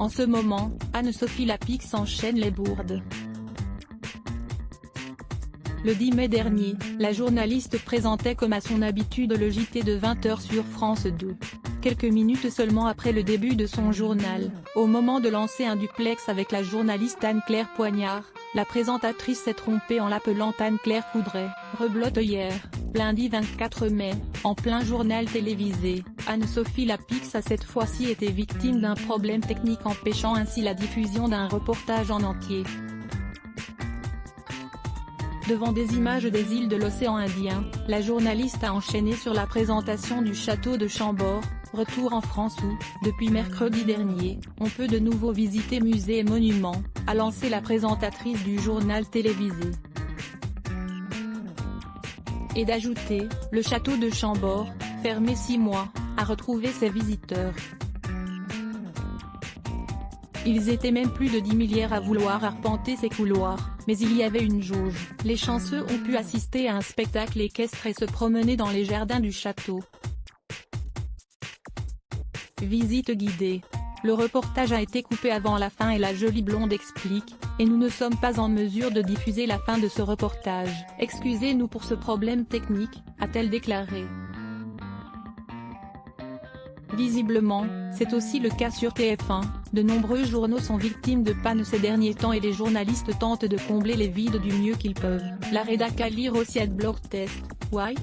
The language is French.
En ce moment, Anne-Sophie Lapix enchaîne les bourdes. Le 10 mai dernier, la journaliste présentait comme à son habitude le JT de 20h sur France 2. Quelques minutes seulement après le début de son journal, au moment de lancer un duplex avec la journaliste Anne-Claire Poignard, la présentatrice s'est trompée en l'appelant Anne-Claire Coudray. Rebelote hier, lundi 24 mai, en plein journal télévisé, Anne-Sophie Lapix a cette fois-ci été victime d'un problème technique empêchant ainsi la diffusion d'un reportage en entier. Devant des images des îles de l'océan Indien, la journaliste a enchaîné sur la présentation du château de Chambord, retour en France où, depuis mercredi dernier, on peut de nouveau visiter musées et monuments, a lancé la présentatrice du journal télévisé. Et d'ajouter, le château de Chambord, fermé 6 mois, a retrouvé ses visiteurs. Ils étaient même plus de 10 000 à vouloir arpenter ces couloirs, mais il y avait une jauge. Les chanceux ont pu assister à un spectacle équestre et se promener dans les jardins du château. Visite guidée. Le reportage a été coupé avant la fin et la jolie blonde explique, et nous ne sommes pas en mesure de diffuser la fin de ce reportage. Excusez-nous pour ce problème technique, a-t-elle déclaré. Visiblement, c'est aussi le cas sur TF1, de nombreux journaux sont victimes de pannes ces derniers temps et les journalistes tentent de combler les vides du mieux qu'ils peuvent. La rédac à lire aussi Adblock Test, why?